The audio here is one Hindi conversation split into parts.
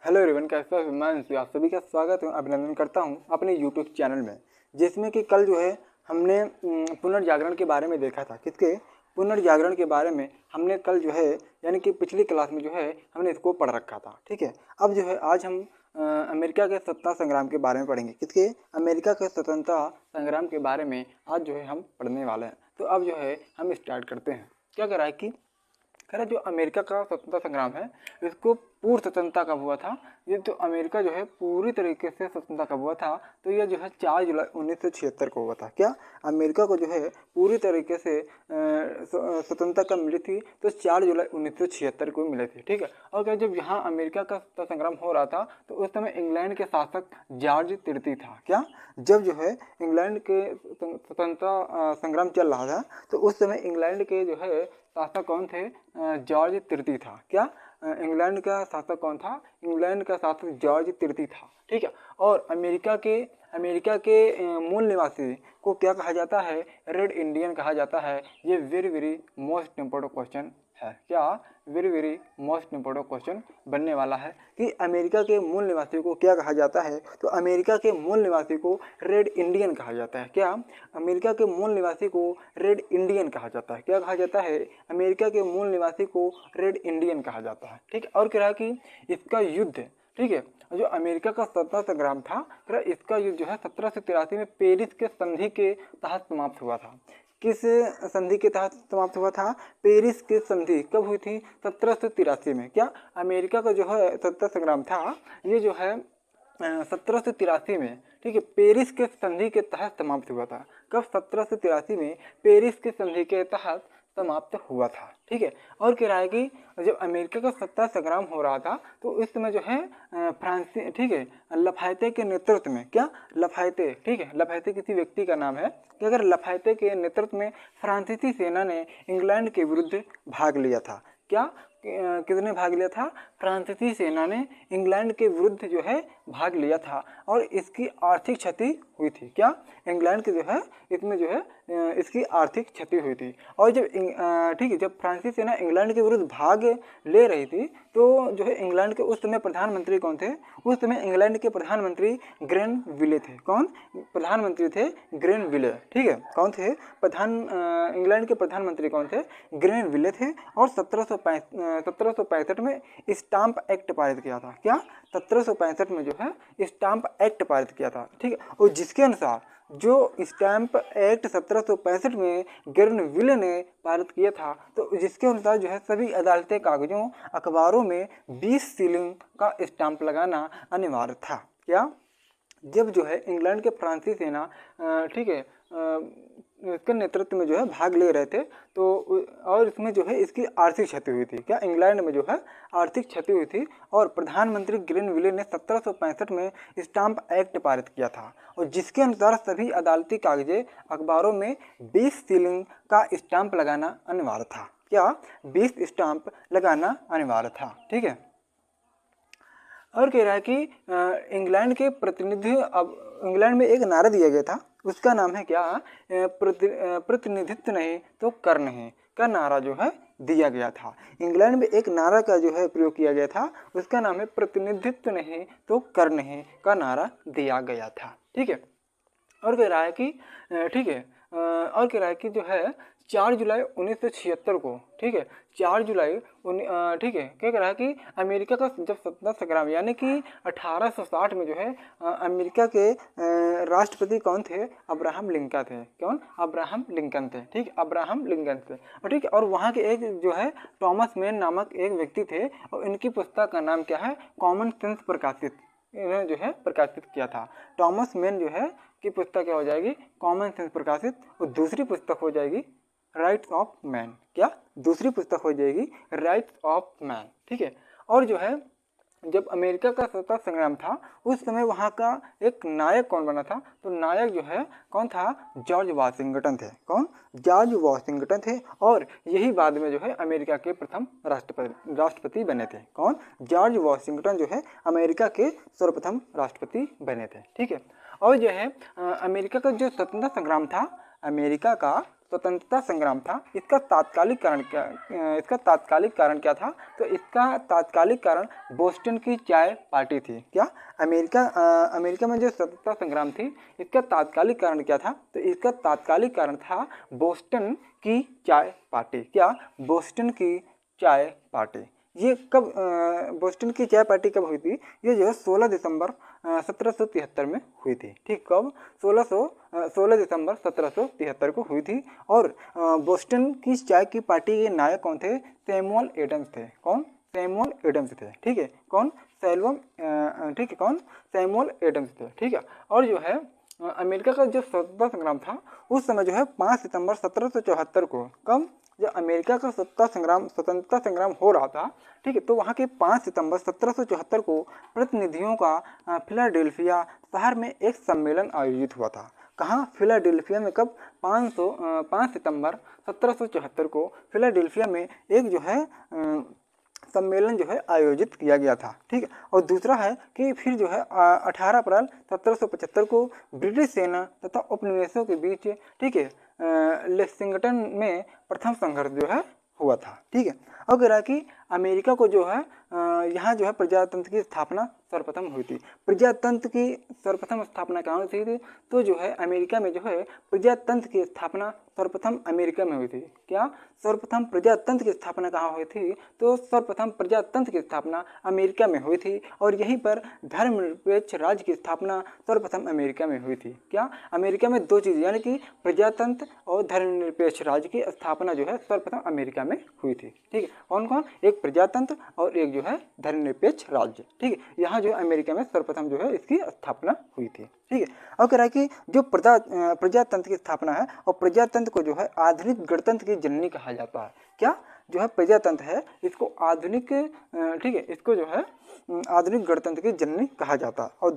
हेलो एवरीवन, कैसे हो? मैं आप सभी का स्वागत और अभिनंदन करता हूं अपने यूट्यूब चैनल में, जिसमें कि कल जो है हमने पुनर्जागरण के बारे में देखा था। किसके? पुनर्जागरण के बारे में हमने कल जो है यानी कि पिछली क्लास में जो है हमने इसको पढ़ रखा था। ठीक है, अब जो है आज हम अमेरिका के स्वतंत्रता संग्राम के बारे में पढ़ेंगे। किसके? अमेरिका के स्वतंत्रता संग्राम के बारे में आज जो है हम पढ़ने वाले हैं। तो अब जो है हम स्टार्ट करते हैं। क्या कह रहा है कि जो अमेरिका का स्वतंत्रता संग्राम है इसको पूर्व स्वतंत्रता कब हुआ था? ये तो अमेरिका जो है पूरी तरीके से स्वतंत्रता कब हुआ था? तो यह जो है 4 जुलाई 1976 को हुआ था। क्या अमेरिका को जो है पूरी तरीके से स्वतंत्रता कब मिली थी? तो 4 जुलाई 1976 को मिली थी। ठीक है, और क्या जब यहाँ अमेरिका का स्वतंत्रता संग्राम हो रहा था तो उस समय इंग्लैंड के शासक जॉर्ज तृतीय था। क्या जब जो है इंग्लैंड के स्वतंत्रता संग्राम चल रहा था तो उस समय इंग्लैंड के जो है शासक कौन थे? जॉर्ज तृतीय था। क्या इंग्लैंड का शासक कौन था? इंग्लैंड का शासक जॉर्ज तृतीय था। ठीक है, और अमेरिका के मूल निवासी को क्या कहा जाता है? रेड इंडियन कहा जाता है। ये very very most important question है। क्या very very most important question बनने वाला है कि अमेरिका के मूल निवासी को क्या कहा जाता है? तो अमेरिका के मूल निवासी को रेड इंडियन कहा जाता है। क्या अमेरिका के मूल निवासी को रेड इंडियन कहा जाता है? क्या कहा जाता है? अमेरिका के मूल निवासी को रेड इंडियन कहा जाता है। ठीक है, और कह रहा है कि इसका युद्ध, ठीक है, जो अमेरिका का स्वतंत्रता संग्राम था, इसका युद्ध जो है 1783 में पेरिस के संधि के तहत समाप्त हुआ था। किस संधि के तहत समाप्त हुआ था? पेरिस की संधि कब हुई थी? 1783 में। क्या अमेरिका का जो है स्वतंत्रता संग्राम था ये जो है 1783 में, ठीक है, पेरिस के संधि के तहत समाप्त हुआ था। कब? 1783 में पेरिस के संधि के तहत समाप्त हुआ था। ठीक है, और कह रहा है कि जब अमेरिका का स्वतंत्रता संग्राम हो रहा था तो उस समय जो है फ्रांसी, ठीक है, लफायते के नेतृत्व में, क्या लफायते, ठीक है, लफायते किसी व्यक्ति का नाम है कि अगर लफायते के नेतृत्व में फ्रांसीसी सेना ने इंग्लैंड के विरुद्ध भाग लिया था। क्या किसने भाग लिया था? फ्रांसीसी सेना ने इंग्लैंड के विरुद्ध जो है भाग लिया था और इसकी आर्थिक क्षति हुई थी। क्या इंग्लैंड के जो है इसमें जो है इसकी आर्थिक क्षति हुई थी। और जब ठीक है, जब फ्रांसीसी सेना इंग्लैंड के विरुद्ध भाग ले रही थी तो जो है इंग्लैंड के उस समय प्रधानमंत्री कौन थे? उस समय इंग्लैंड के प्रधानमंत्री ग्रेनविले थे। कौन प्रधानमंत्री थे? ग्रेनविले। ठीक है, कौन थे इंग्लैंड के प्रधानमंत्री कौन थे? ग्रेनविले थे। और 1765 में स्टाम्प एक्ट पारित किया था। क्या 1765 में जो है स्टाम्प एक्ट पारित किया था। ठीक है, और जिसके अनुसार जो स्टैम्प एक्ट 1765 में ग्रेनविले ने पारित किया था तो जिसके अनुसार जो है सभी अदालती कागजों अखबारों में 20 सीलिंग का स्टाम्प लगाना अनिवार्य था। क्या जब जो है इंग्लैंड के फ्रांसीसी सेना, ठीक है, इसके नेतृत्व में जो है भाग ले रहे थे तो और इसमें जो है इसकी आर्थिक क्षति हुई थी। क्या इंग्लैंड में जो है आर्थिक क्षति हुई थी और प्रधानमंत्री ग्रेनविले ने 1765 में स्टाम्प एक्ट पारित किया था और जिसके अनुसार सभी अदालती कागजे अखबारों में 20 सीलिंग का स्टाम्प लगाना अनिवार्य था। क्या 20 स्टाम्प लगाना अनिवार्य था। ठीक है, और कह रहा है कि इंग्लैंड के प्रतिनिधि, अब इंग्लैंड में एक नारा दिया गया था, उसका नाम है क्या? प्रतिनिधित्व नहीं तो कर नहीं का नारा जो है दिया गया था। इंग्लैंड में एक नारा का जो है प्रयोग किया गया था, उसका नाम है प्रतिनिधित्व नहीं तो कर नहीं का नारा दिया गया था। ठीक है, और कह रहा है कि ठीक है, और कह रहा है कि जो है 4 जुलाई 1976 को, ठीक है, 4 जुलाई ठीक है, क्या कह रहा है कि अमेरिका का जब स्वतंत्रता संग्राम यानी कि 1860 में जो है अमेरिका के राष्ट्रपति कौन थे? अब्राहम लिंकन थे। कौन? अब्राहम लिंकन थे। ठीक, अब्राहम लिंकन थे। और ठीक है, और वहाँ के एक जो है थॉमस मैन नामक एक व्यक्ति थे और इनकी पुस्तक का नाम क्या है? कॉमन सेंस प्रकाशित, इन्होंने जो है प्रकाशित किया था। थॉमस मैन जो है की पुस्तक क्या हो जाएगी? कॉमन सेंस प्रकाशित। और दूसरी पुस्तक हो जाएगी राइट्स ऑफ मैन। क्या दूसरी पुस्तक हो जाएगी? Rights of man. ठीक है, और जो है जब अमेरिका का स्वतंत्रता संग्राम था उस समय वहाँ का एक नायक कौन बना था? तो नायक जो है कौन था? जॉर्ज वाशिंगटन थे। कौन? जॉर्ज वाशिंगटन थे और यही बाद में जो है अमेरिका के प्रथम राष्ट्रपति बने थे। कौन? जॉर्ज वाशिंगटन जो है अमेरिका के सर्वप्रथम राष्ट्रपति बने थे। ठीक है, और जो है अमेरिका का जो स्वतंत्रता संग्राम था अमेरिका का स्वतंत्रता संग्राम था, इसका तात्कालिक कारण क्या था? तो इसका तात्कालिक कारण बोस्टन की चाय पार्टी थी। क्या? अमेरिका में जो स्वतंत्रता संग्राम थी, इसका तात्कालिक कारण क्या था? तो इसका तात्कालिक कारण था बोस्टन की चाय पार्टी। क्या? बोस्टन की चाय पार्टी। ये कब बोस्टन की चाय पार्टी कब हुई थी? ये जो है 16 दिसंबर 1773 में हुई थी। ठीक, कब? 16 दिसंबर 1773 को हुई थी। और बोस्टन की चाय की पार्टी के नायक कौन थे? सैमुअल एडम्स थे। कौन? सैमुअल एडम्स थे। ठीक है, कौन? सैमुअल एडम्स थे। ठीक है, और जो है अमेरिका का जो स्वतंत्रता संग्राम था उस समय जो है 5 सितंबर 1774 को, कब? जब अमेरिका का स्वतंत्रता संग्राम हो रहा था, ठीक है, तो वहाँ के 5 सितंबर 1774 को प्रतिनिधियों का फिलाडेल्फिया शहर में एक सम्मेलन आयोजित हुआ था। कहाँ? फिलाडेल्फिया में। कब? 5 सितंबर 1774 को फिलाडेल्फिया में एक जो है सम्मेलन जो है आयोजित किया गया था। ठीक है, और दूसरा है कि फिर जो है 18 अप्रैल 1775 को ब्रिटिश सेना तथा उपनिवेशों के बीच, ठीक है, लेक्सिंगटन में प्रथम संघर्ष जो है हुआ था। ठीक है, और कह रहा है कि अमेरिका को जो है यहाँ जो है प्रजातंत्र की स्थापना सर्वप्रथम हुई थी। प्रजातंत्र की सर्वप्रथम स्थापना कहाँ हुई थी? तो जो है अमेरिका में जो है प्रजातंत्र की स्थापना सर्वप्रथम अमेरिका में हुई थी। क्या? सर्वप्रथम प्रजातंत्र की स्थापना कहाँ हुई थी? तो सर्वप्रथम प्रजातंत्र की स्थापना अमेरिका में हुई थी, और यहीं पर धर्मनिरपेक्ष राज्य की स्थापना सर्वप्रथम अमेरिका में हुई थी। क्या? अमेरिका में दो चीज़, यानी कि प्रजातंत्र और धर्मनिरपेक्ष राज्य की स्थापना जो है सर्वप्रथम अमेरिका में हुई थी। ठीक है, कौन कौन? एक प्रजातंत्र और एक जो है धर्मनिरपेक्ष राज्य। ठीक है, यहाँ जो अमेरिका में सर्वप्रथम जो है इसकी स्थापना हुई थी। ठीक है, और कह रहा है कि जो प्रजातंत्र की स्थापना है, और प्रजातंत्र को जो है आधुनिक गणतंत्र की जननी कहा जाता है। क्या? जो है प्रजातंत्र है इसको आधुनिक, ठीक है, इसको जो है आधुनिक गणतंत्र की जननी कहा जाता है। और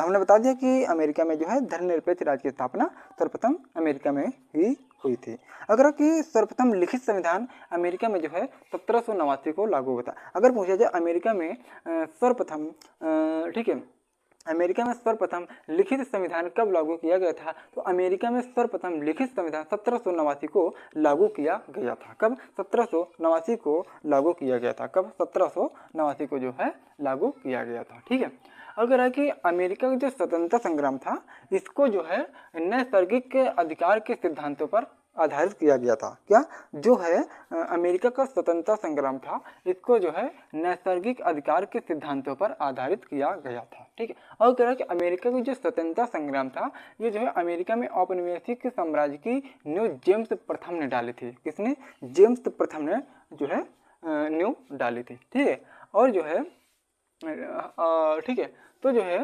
हमने बता दिया कि अमेरिका में जो है धर्मनिरपेक्ष राज्य की स्थापना सर्वप्रथम अमेरिका में ही हुई थी। अगर कि सर्वप्रथम लिखित संविधान अमेरिका में जो है 1789 को लागू हुआ था। अगर पूछा जाए अमेरिका में सर्वप्रथम, ठीक है, अमेरिका में सर्वप्रथम लिखित संविधान कब लागू किया गया था? तो अमेरिका में सर्वप्रथम लिखित संविधान 1789 को लागू किया गया था। कब? 1789 को लागू किया गया था। कब? 1789 को जो है लागू किया गया था। ठीक है, अगर है कि अमेरिका का जो स्वतंत्रता संग्राम था इसको जो है नैसर्गिक अधिकार के सिद्धांतों पर आधारित किया गया था। क्या? जो है अमेरिका का स्वतंत्रता संग्राम था इसको जो है नैसर्गिक अधिकार के सिद्धांतों पर आधारित किया गया था। ठीक है, और कह रहा है कि अमेरिका का जो स्वतंत्रता संग्राम था ये जो है अमेरिका में औपनिवेशिक साम्राज्य की नींव जेम्स प्रथम ने डाली थी। किसने? जेम्स प्रथम ने जो है नींव डाली थी। ठीक है, और जो है ठीक है, तो जो है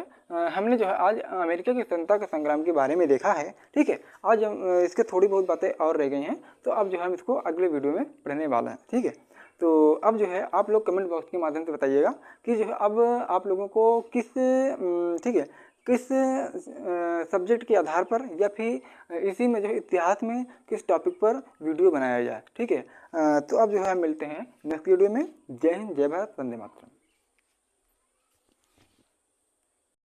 हमने जो है आज अमेरिका की स्वतंत्रता के संग्राम के बारे में देखा है। ठीक है, आज इसके थोड़ी बहुत बातें और रह गई हैं, तो अब जो है हम इसको अगले वीडियो में पढ़ने वाला हैं। ठीक है, तो अब जो है आप लोग कमेंट बॉक्स के माध्यम से बताइएगा कि जो है अब आप लोगों को किस, ठीक है, किस सब्जेक्ट के आधार पर या फिर इसी में जो है इतिहास में किस टॉपिक पर वीडियो बनाया जाए। ठीक है, तो अब जो है हम मिलते हैं नेक्स्ट वीडियो में। जय हिंद, जय भारत, वंदे मातरम।